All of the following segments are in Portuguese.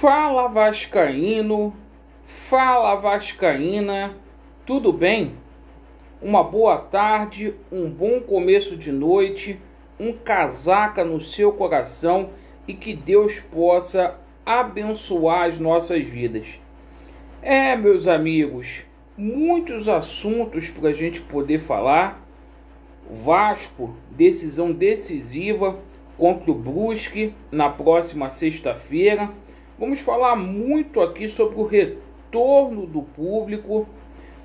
Fala vascaíno, fala vascaína, tudo bem? Uma boa tarde, um bom começo de noite, um casaca no seu coração e que Deus possa abençoar as nossas vidas. Meus amigos, muitos assuntos para a gente poder falar. Vasco, decisão decisiva contra o Brusque na próxima sexta-feira. Vamos falar muito aqui sobre o retorno do público.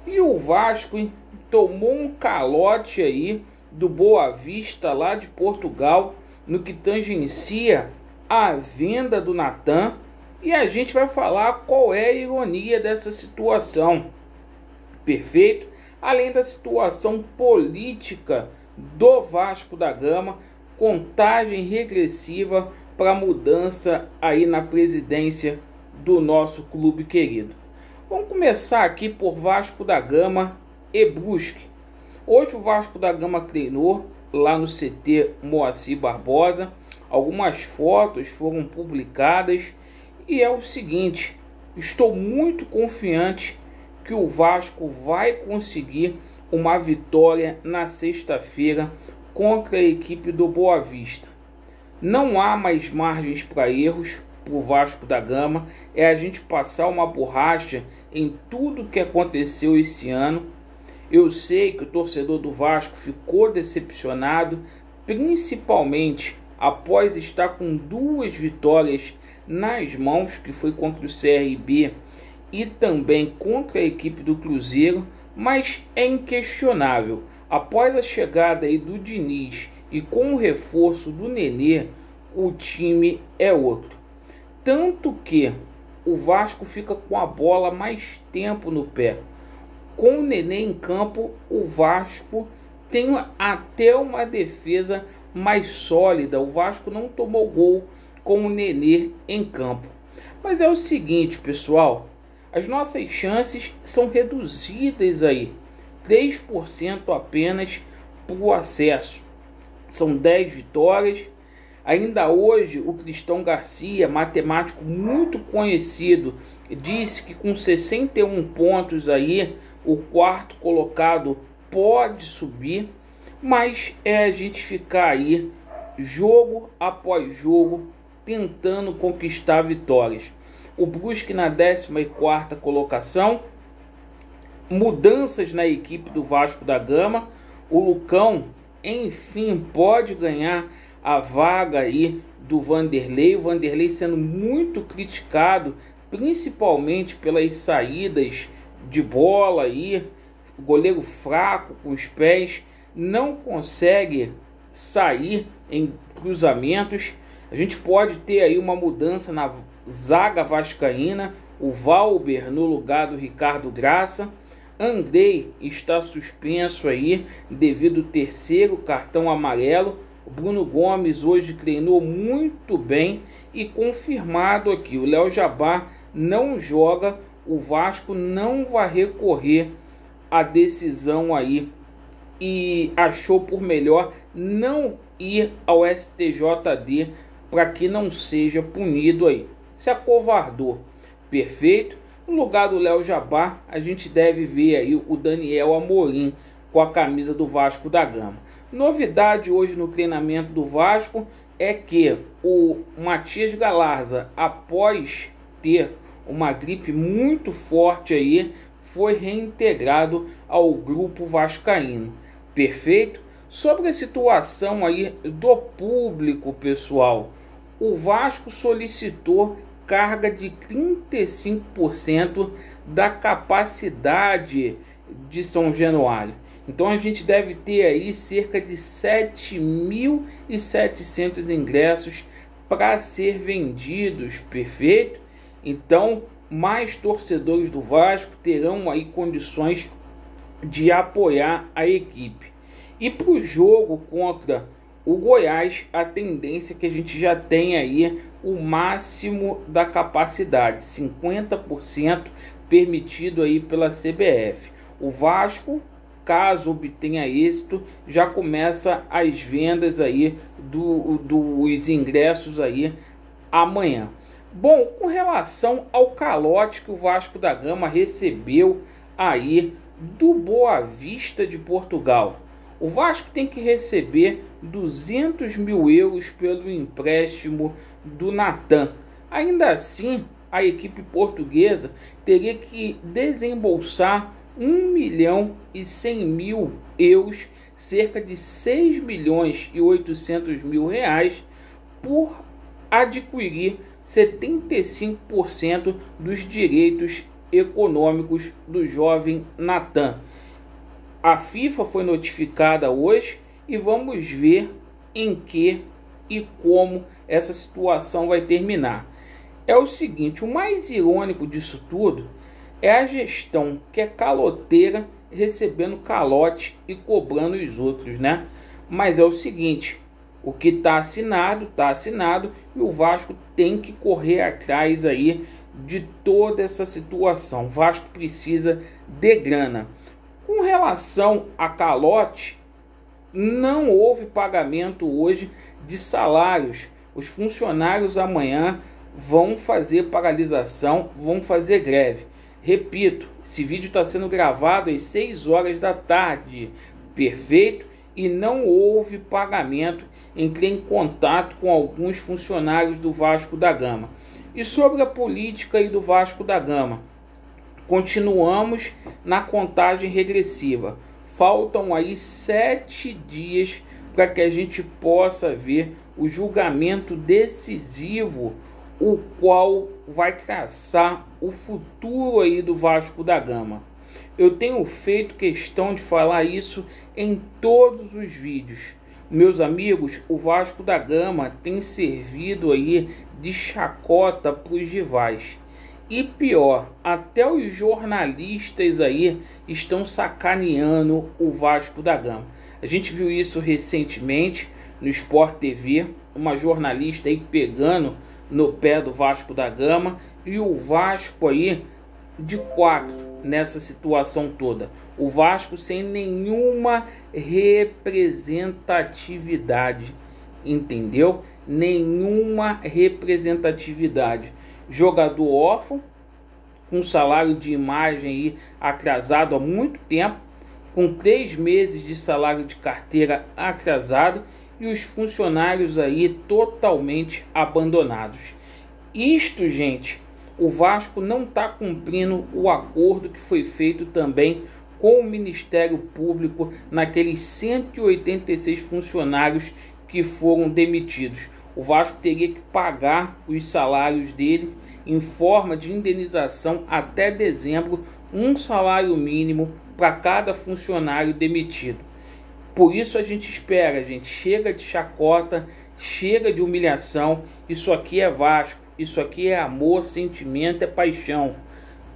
E o Vasco tomou um calote aí do Boa Vista lá de Portugal no que tangencia a venda do Natan. E a gente vai falar qual é a ironia dessa situação. Perfeito? Além da situação política do Vasco da Gama, contagem regressiva para mudança aí na presidência do nosso clube querido. Vamos começar aqui por Vasco da Gama e Brusque. Hoje o Vasco da Gama treinou lá no CT Moacir Barbosa. Algumas fotos foram publicadas e é o seguinte: estou muito confiante que o Vasco vai conseguir uma vitória na sexta-feira contra a equipe do Boa Vista. Não há mais margens para erros para o Vasco da Gama. É a gente passar uma borracha em tudo que aconteceu esse ano. Eu sei que o torcedor do Vasco ficou decepcionado, principalmente após estar com 2 vitórias nas mãos, que foi contra o CRB e também contra a equipe do Cruzeiro. Mas é inquestionável, após a chegada aí do Diniz e com o reforço do Nenê, o time é outro. Tanto que o Vasco fica com a bola mais tempo no pé. Com o Nenê em campo, o Vasco tem até uma defesa mais sólida. O Vasco não tomou gol com o Nenê em campo. Mas é o seguinte, pessoal, as nossas chances são reduzidas aí. 3% apenas para o acesso. São 10 vitórias. Ainda hoje o Cristão Garcia, matemático muito conhecido, disse que com 61 pontos aí o quarto colocado pode subir. Mas é a gente ficar aí jogo após jogo tentando conquistar vitórias. O Brusque na 14ª colocação. Mudanças na equipe do Vasco da Gama. O Lucão, enfim, pode ganhar a vaga aí do Vanderlei. O Vanderlei sendo muito criticado, principalmente pelas saídas de bola aí. O goleiro fraco com os pés, não consegue sair em cruzamentos. A gente pode ter aí uma mudança na zaga vascaína. O Valber no lugar do Ricardo Graça. Andrei está suspenso aí devido ao 3º cartão amarelo. O Bruno Gomes hoje treinou muito bem e confirmado aqui, o Léo Jabbar não joga. O Vasco não vai recorrer à decisão aí e achou por melhor não ir ao STJD para que não seja punido aí. Se acovardou. Perfeito? No lugar do Léo Jabbar, a gente deve ver aí o Daniel Amorim com a camisa do Vasco da Gama. Novidade hoje no treinamento do Vasco é que o Matias Galarza, após ter uma gripe muito forte aí, foi reintegrado ao grupo vascaíno. Perfeito? Sobre a situação aí do público, pessoal, o Vasco solicitou carga de 35% da capacidade de São Januário. Então a gente deve ter aí cerca de 7.700 ingressos para ser vendidos, perfeito? Então mais torcedores do Vasco terão aí condições de apoiar a equipe. E para o jogo contra o Goiás, a tendência é que a gente já tem aí o máximo da capacidade, 50% permitido aí pela CBF. O Vasco, caso obtenha êxito, já começa as vendas aí dos ingressos aí amanhã. Bom, com relação ao calote que o Vasco da Gama recebeu aí do Boa Vista de Portugal, o Vasco tem que receber 200 mil euros pelo empréstimo do Natan. Ainda assim, a equipe portuguesa teria que desembolsar 1.100.000 euros, cerca de 6.800.000 reais, por adquirir 75% dos direitos econômicos do jovem Natan. A FIFA foi notificada hoje e vamos ver em que e como essa situação vai terminar. É o seguinte, o mais irônico disso tudo é a gestão que é caloteira, recebendo calote e cobrando os outros, né? Mas é o seguinte, o que está assinado e o Vasco tem que correr atrás aí de toda essa situação. O Vasco precisa de grana. Com relação a calote, não houve pagamento hoje de salários. Os funcionários amanhã vão fazer paralisação, vão fazer greve. Repito, esse vídeo está sendo gravado às 6 horas da tarde, perfeito? E não houve pagamento. Entrei em contato com alguns funcionários do Vasco da Gama. E sobre a política aí do Vasco da Gama, continuamos na contagem regressiva. Faltam aí 7 dias para que a gente possa ver o julgamento decisivo, o qual vai traçar o futuro aí do Vasco da Gama. Eu tenho feito questão de falar isso em todos os vídeos. Meus amigos, o Vasco da Gama tem servido aí de chacota para os rivais. E pior, até os jornalistas aí estão sacaneando o Vasco da Gama. A gente viu isso recentemente no Sport TV, uma jornalista aí pegando no pé do Vasco da Gama, e o Vasco aí de 4 nessa situação toda. O Vasco sem nenhuma representatividade, entendeu? Nenhuma representatividade. Jogador órfão, com salário de imagem aí atrasado há muito tempo, com 3 meses de salário de carteira atrasado, e os funcionários aí totalmente abandonados. Isto, gente, o Vasco não está cumprindo o acordo que foi feito também com o Ministério Público naqueles 186 funcionários que foram demitidos. O Vasco teria que pagar os salários dele em forma de indenização até dezembro, um salário mínimo para cada funcionário demitido. Por isso a gente espera, gente, chega de chacota, chega de humilhação. Isso aqui é Vasco, isso aqui é amor, sentimento, é paixão.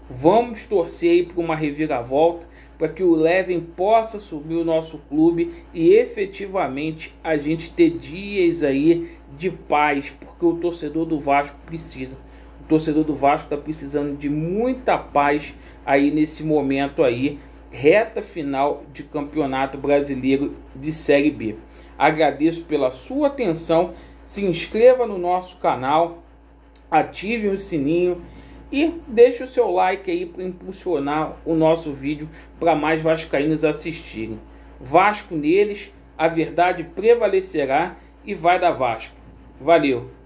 Vamos torcer aí para uma reviravolta, para que o Leven possa subir o nosso clube e efetivamente a gente ter dias aí de paz, porque o torcedor do Vasco precisa. O torcedor do Vasco está precisando de muita paz aí nesse momento aí, reta final de Campeonato Brasileiro de Série B. Agradeço pela sua atenção, se inscreva no nosso canal, ative o sininho e deixe o seu like aí para impulsionar o nosso vídeo para mais vascaínos assistirem. Vasco neles, a verdade prevalecerá e vai dar Vasco. Valeu!